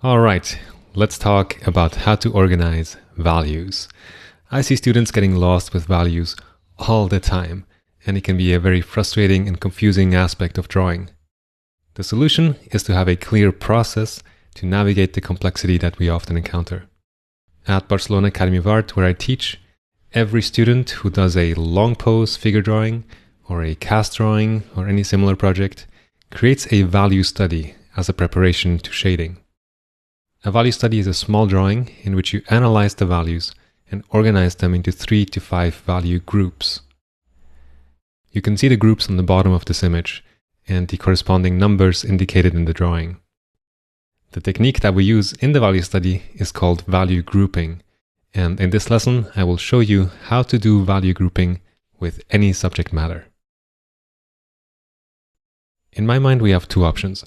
All right, let's talk about how to organize values. I see students getting lost with values all the time, and it can be a very frustrating and confusing aspect of drawing. The solution is to have a clear process to navigate the complexity that we often encounter. At Barcelona Academy of Art, where I teach, every student who does a long pose figure drawing or a cast drawing or any similar project creates a value study as a preparation to shading. A value study is a small drawing in which you analyze the values and organize them into 3 to 5 value groups. You can see the groups on the bottom of this image and the corresponding numbers indicated in the drawing. The technique that we use in the value study is called value grouping, and in this lesson I will show you how to do value grouping with any subject matter. In my mind, we have two options.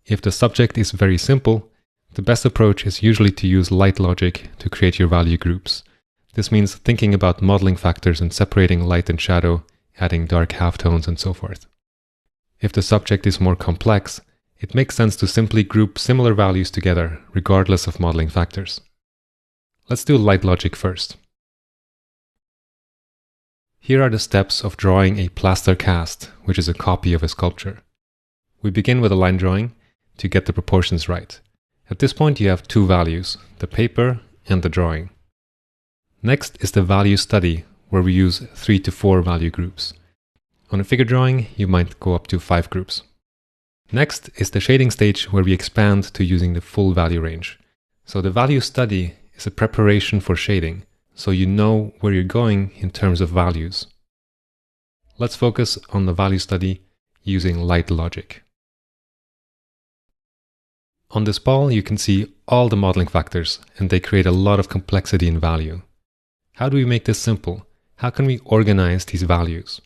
If the subject is very simple, the best approach is usually to use light logic to create your value groups. This means thinking about modeling factors and separating light and shadow, adding dark halftones and so forth. If the subject is more complex, it makes sense to simply group similar values together, regardless of modeling factors. Let's do light logic first. Here are the steps of drawing a plaster cast, which is a copy of a sculpture. We begin with a line drawing to get the proportions right. At this point, you have two values, the paper and the drawing. Next is the value study, where we use 3 to 4 value groups. On a figure drawing, you might go up to 5 groups. Next is the shading stage, where we expand to using the full value range. So the value study is a preparation for shading, so you know where you're going in terms of values. Let's focus on the value study using light logic. On this ball, you can see all the modeling factors, and they create a lot of complexity in value. How do we make this simple? How can we organize these values?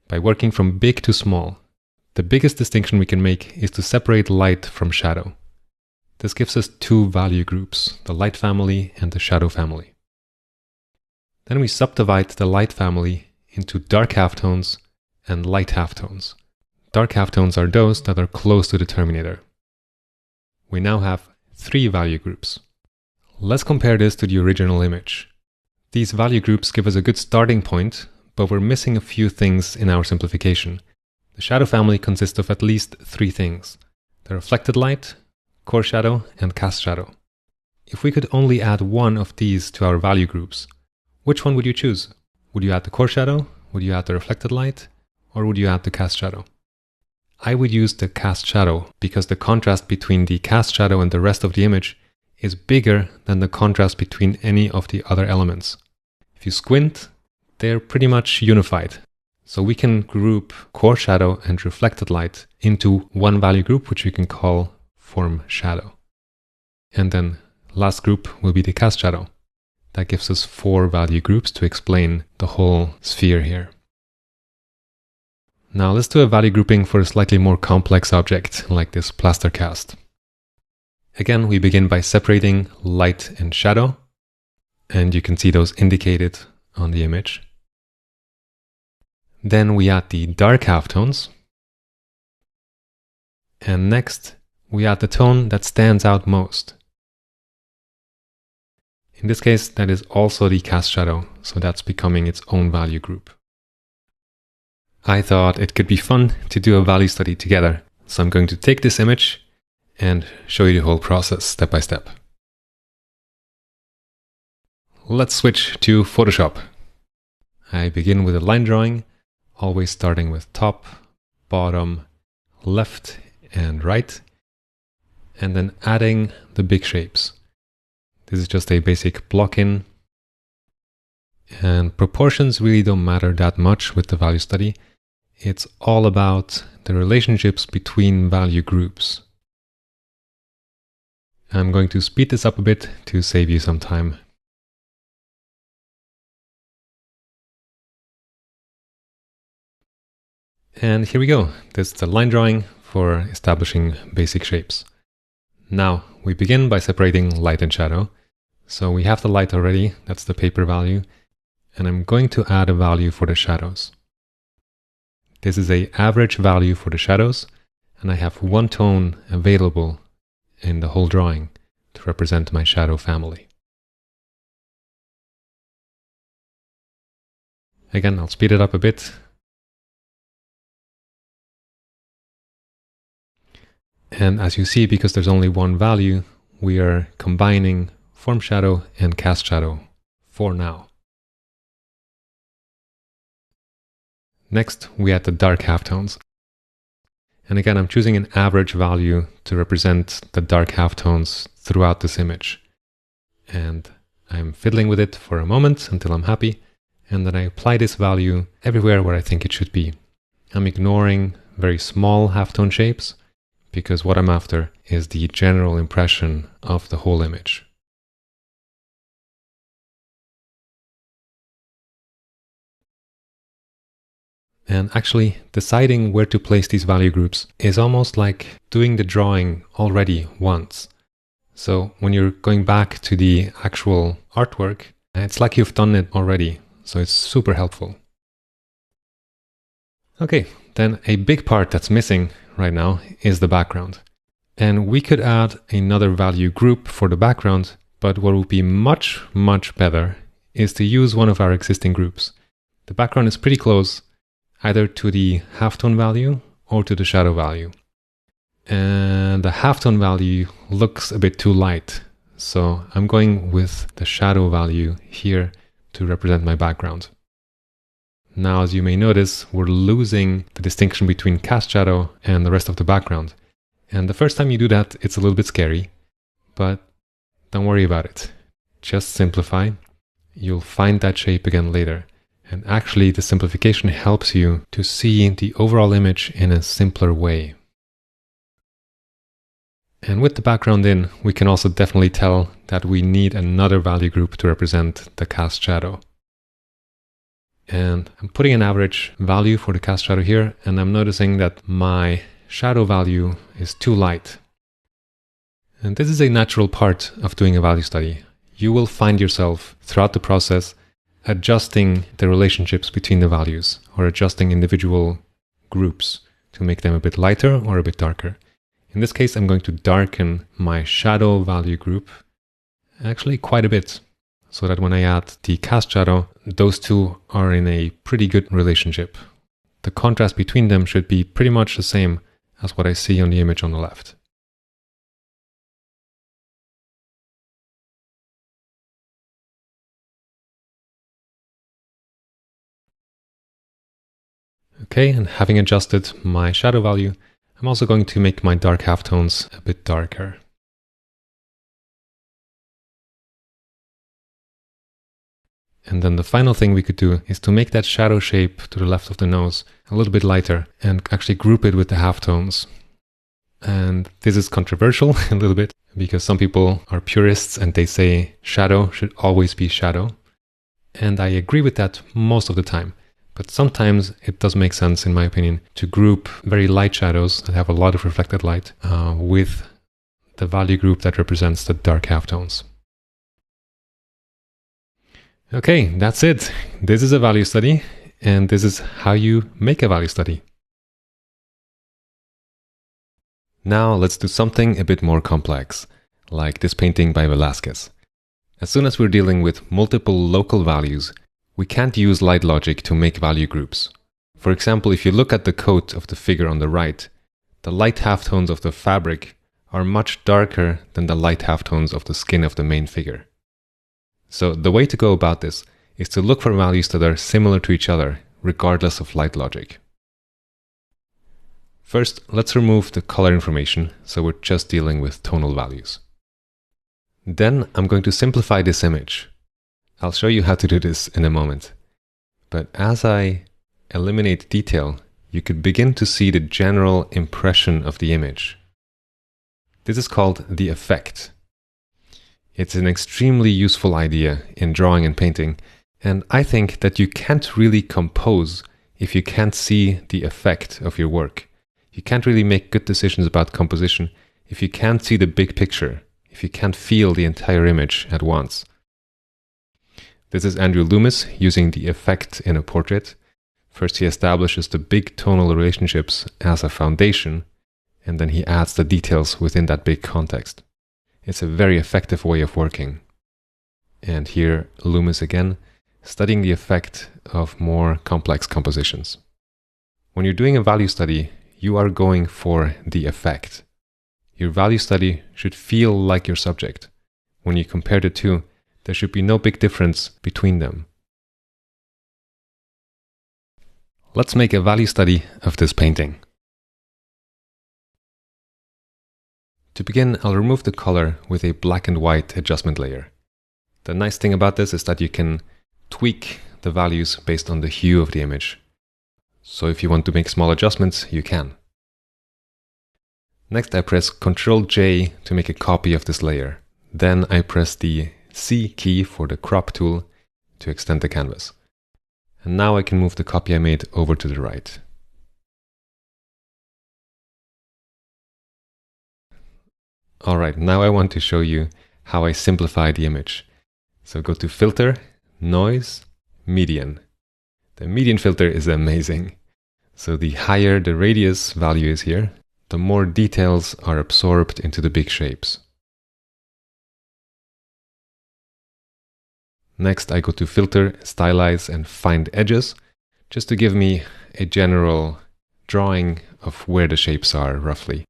By working from big to small. The biggest distinction we can make is to separate light from shadow. This gives us two value groups, the light family and the shadow family. Then we subdivide the light family into dark halftones and light halftones. Dark halftones are those that are close to the terminator. We now have 3 value groups. Let's compare this to the original image. These value groups give us a good starting point, but we're missing a few things in our simplification. The shadow family consists of at least 3 things: the reflected light, core shadow, and cast shadow. If we could only add one of these to our value groups, which one would you choose? Would you add the core shadow? Would you add the reflected light? Or would you add the cast shadow? I would use the cast shadow because the contrast between the cast shadow and the rest of the image is bigger than the contrast between any of the other elements. If you squint, they're pretty much unified. So we can group core shadow and reflected light into one value group, which we can call form shadow. And then last group will be the cast shadow. That gives us 4 value groups to explain the whole sphere here. Now let's do a value grouping for a slightly more complex object, like this plaster cast. Again, we begin by separating light and shadow, and you can see those indicated on the image. Then we add the dark halftones, and next we add the tone that stands out most. In this case, that is also the cast shadow, so that's becoming its own value group. I thought it could be fun to do a value study together, so I'm going to take this image and show you the whole process step by step. Let's switch to Photoshop. I begin with a line drawing, always starting with top, bottom, left, and right, and then adding the big shapes. This is just a basic block-in, and proportions really don't matter that much with the value study. It's all about the relationships between value groups. I'm going to speed this up a bit to save you some time. And here we go. This is the line drawing for establishing basic shapes. Now, we begin by separating light and shadow. So we have the light already, that's the paper value, and I'm going to add a value for the shadows. This is an average value for the shadows, and I have one tone available, in the whole drawing to represent my shadow family. Again, I'll speed it up a bit. And as you see, because there's only one value, we are combining form shadow and cast shadow for now. Next, we add the dark halftones. And again, I'm choosing an average value to represent the dark halftones throughout this image. And I'm fiddling with it for a moment until I'm happy. And then I apply this value everywhere where I think it should be. I'm ignoring very small halftone shapes because what I'm after is the general impression of the whole image. And actually, deciding where to place these value groups is almost like doing the drawing already once. So when you're going back to the actual artwork, it's like you've done it already. So it's super helpful. Okay, then a big part that's missing right now is the background. And we could add another value group for the background, but what would be much, much better is to use one of our existing groups. The background is pretty close, either to the halftone value or to the shadow value. And the halftone value looks a bit too light. So I'm going with the shadow value here to represent my background. Now, as you may notice, we're losing the distinction between cast shadow and the rest of the background. And the first time you do that, it's a little bit scary, but don't worry about it. Just simplify. You'll find that shape again later. And actually, the simplification helps you to see the overall image in a simpler way. And with the background in, we can also definitely tell that we need another value group to represent the cast shadow. And I'm putting an average value for the cast shadow here, and I'm noticing that my shadow value is too light. And this is a natural part of doing a value study. You will find yourself throughout the process adjusting the relationships between the values or adjusting individual groups to make them a bit lighter or a bit darker. In this case, I'm going to darken my shadow value group actually quite a bit so that when I add the cast shadow, those two are in a pretty good relationship. The contrast between them should be pretty much the same as what I see on the image on the left. Okay, and having adjusted my shadow value, I'm also going to make my dark halftones a bit darker. And then the final thing we could do is to make that shadow shape to the left of the nose a little bit lighter and actually group it with the halftones. And this is controversial a little bit because some people are purists and they say shadow should always be shadow. And I agree with that most of the time. But sometimes it does make sense, in my opinion, to group very light shadows that have a lot of reflected light with the value group that represents the dark halftones. Okay, that's it. This is a value study, and this is how you make a value study. Now let's do something a bit more complex, like this painting by Velázquez. As soon as we're dealing with multiple local values, we can't use light logic to make value groups. For example, if you look at the coat of the figure on the right, the light halftones of the fabric are much darker than the light halftones of the skin of the main figure. So the way to go about this is to look for values that are similar to each other, regardless of light logic. First, let's remove the color information, so we're just dealing with tonal values. Then I'm going to simplify this image. I'll show you how to do this in a moment. But as I eliminate detail, you could begin to see the general impression of the image. This is called the effect. It's an extremely useful idea in drawing and painting, and I think that you can't really compose if you can't see the effect of your work. You can't really make good decisions about composition if you can't see the big picture, if you can't feel the entire image at once. This is Andrew Loomis using the effect in a portrait. First, he establishes the big tonal relationships as a foundation, and then he adds the details within that big context. It's a very effective way of working. And here, Loomis again, studying the effect of more complex compositions. When you're doing a value study, you are going for the effect. Your value study should feel like your subject. When you compare the two, there should be no big difference between them. Let's make a value study of this painting. To begin, I'll remove the color with a black and white adjustment layer. The nice thing about this is that you can tweak the values based on the hue of the image. So if you want to make small adjustments, you can. Next, I press Ctrl J to make a copy of this layer. Then I press the C key for the crop tool to extend the canvas. And now I can move the copy I made over to the right. Alright, now I want to show you how I simplify the image. So go to Filter, Noise, Median. The median filter is amazing. So the higher the radius value is here, the more details are absorbed into the big shapes. Next, I go to Filter, Stylize, and Find Edges, just to give me a general drawing of where the shapes are roughly.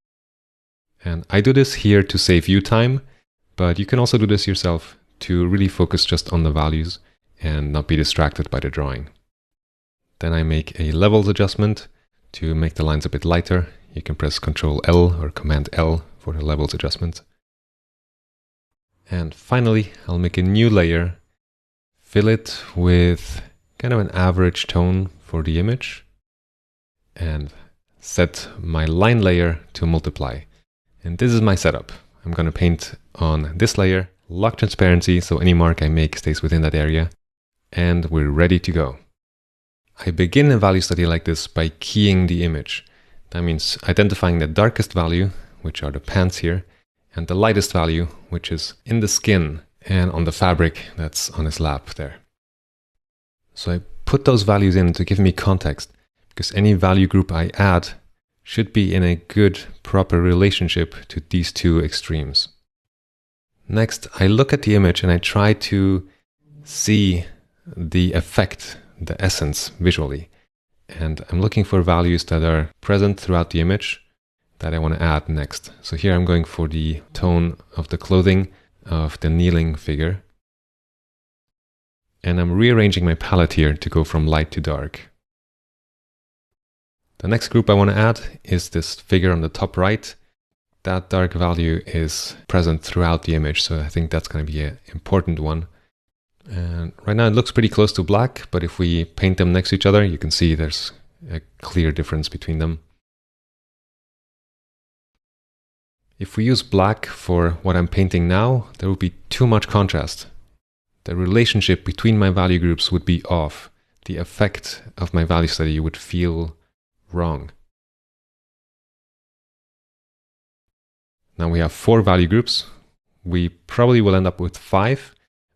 And I do this here to save you time, but you can also do this yourself to really focus just on the values and not be distracted by the drawing. Then I make a levels adjustment to make the lines a bit lighter. You can press Ctrl L or Command L for the levels adjustment. And finally, I'll make a new layer, fill it with kind of an average tone for the image, and set my line layer to multiply. And this is my setup. I'm going to paint on this layer, lock transparency so any mark I make stays within that area, and we're ready to go. I begin a value study like this by keying the image. That means identifying the darkest value, which are the pants here, and the lightest value, which is in the skin and on the fabric that's on his lap there. So I put those values in to give me context, because any value group I add should be in a good, proper relationship to these two extremes. Next, I look at the image and I try to see the effect, the essence visually. And I'm looking for values that are present throughout the image that I want to add next. So here I'm going for the tone of the clothing of the kneeling figure. And I'm rearranging my palette here to go from light to dark. The next group I want to add is this figure on the top right. That dark value is present throughout the image, so I think that's going to be an important one. And right now it looks pretty close to black, but if we paint them next to each other, you can see there's a clear difference between them. If we use black for what I'm painting now, there would be too much contrast. The relationship between my value groups would be off. The effect of my value study would feel wrong. Now we have 4 value groups. We probably will end up with 5,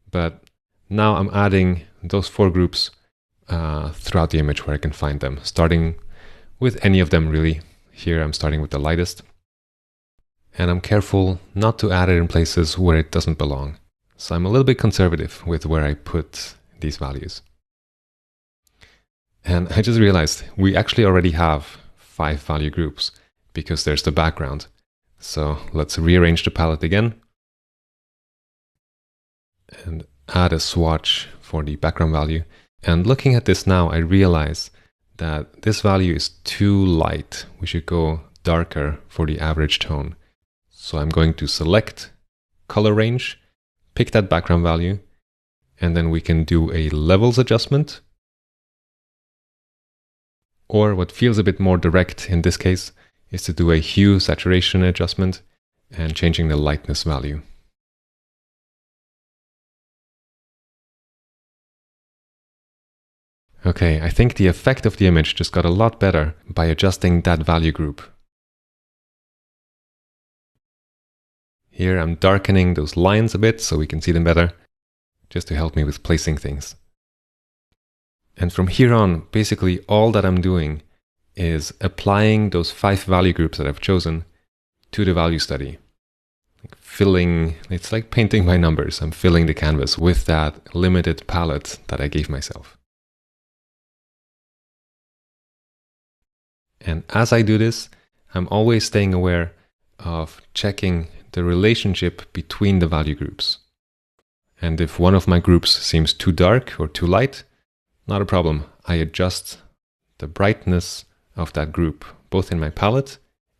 but now I'm adding those 4 groups throughout the image where I can find them, starting with any of them really. Here I'm starting with the lightest. And I'm careful not to add it in places where it doesn't belong. So I'm a little bit conservative with where I put these values. And I just realized we actually already have 5 value groups because there's the background. So let's rearrange the palette again and add a swatch for the background value. And looking at this now, I realize that this value is too light. We should go darker for the average tone. So I'm going to select color range, pick that background value, and then we can do a levels adjustment. Or what feels a bit more direct in this case is to do a hue saturation adjustment and changing the lightness value. Okay, I think the effect of the image just got a lot better by adjusting that value group. Here I'm darkening those lines a bit so we can see them better, just to help me with placing things. And from here on, basically all that I'm doing is applying those 5 value groups that I've chosen to the value study. It's like painting by numbers. I'm filling the canvas with that limited palette that I gave myself. And as I do this, I'm always staying aware of checking the relationship between the value groups. And if one of my groups seems too dark or too light, not a problem. I adjust the brightness of that group, both in my palette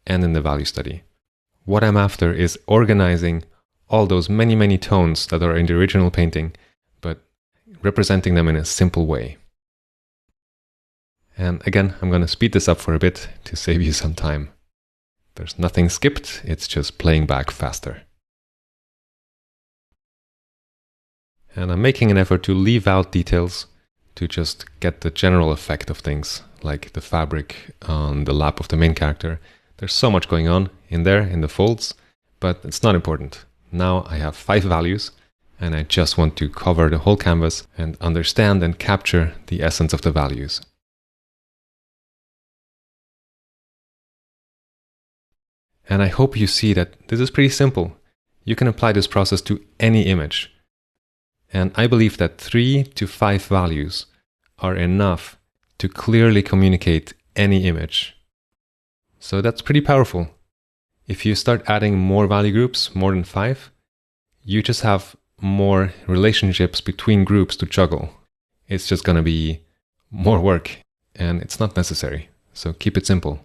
and in the value study. What I'm after is organizing all those many, many tones that are in the original painting, but representing them in a simple way. And again, I'm going to speed this up for a bit to save you some time. There's nothing skipped, it's just playing back faster. And I'm making an effort to leave out details to just get the general effect of things, like the fabric on the lap of the main character. There's so much going on in there, in the folds, but it's not important. Now I have 5 values, and I just want to cover the whole canvas and understand and capture the essence of the values. And I hope you see that this is pretty simple. You can apply this process to any image. And I believe that 3 to 5 values are enough to clearly communicate any image. So that's pretty powerful. If you start adding more value groups, more than 5, you just have more relationships between groups to juggle. It's just going to be more work, and it's not necessary. So keep it simple.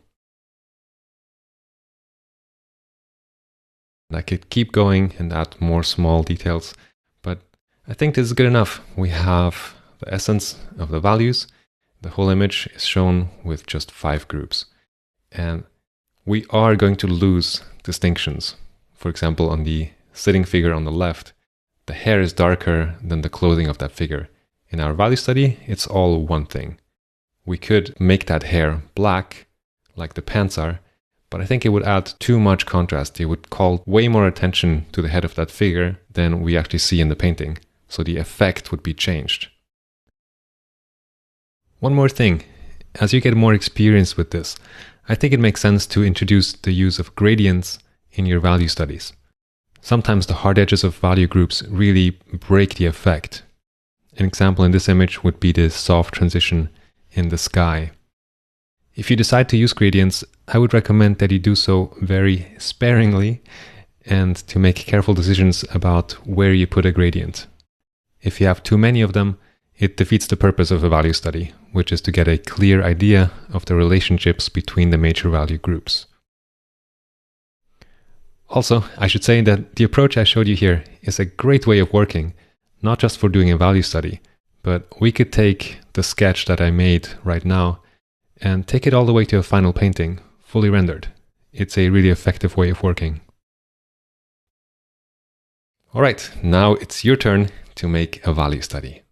I could keep going and add more small details, but I think this is good enough. We have the essence of the values. The whole image is shown with just 5 groups. And we are going to lose distinctions. For example, on the sitting figure on the left, the hair is darker than the clothing of that figure. In our value study, it's all one thing. We could make that hair black, like the pants are, but I think it would add too much contrast. It would call way more attention to the head of that figure than we actually see in the painting. So the effect would be changed. One more thing. As you get more experience with this, I think it makes sense to introduce the use of gradients in your value studies. Sometimes the hard edges of value groups really break the effect. An example in this image would be the soft transition in the sky. If you decide to use gradients, I would recommend that you do so very sparingly and to make careful decisions about where you put a gradient. If you have too many of them, it defeats the purpose of a value study, which is to get a clear idea of the relationships between the major value groups. Also, I should say that the approach I showed you here is a great way of working, not just for doing a value study, but we could take the sketch that I made right now and take it all the way to a final painting, fully rendered. It's a really effective way of working. All right, now it's your turn to make a value study.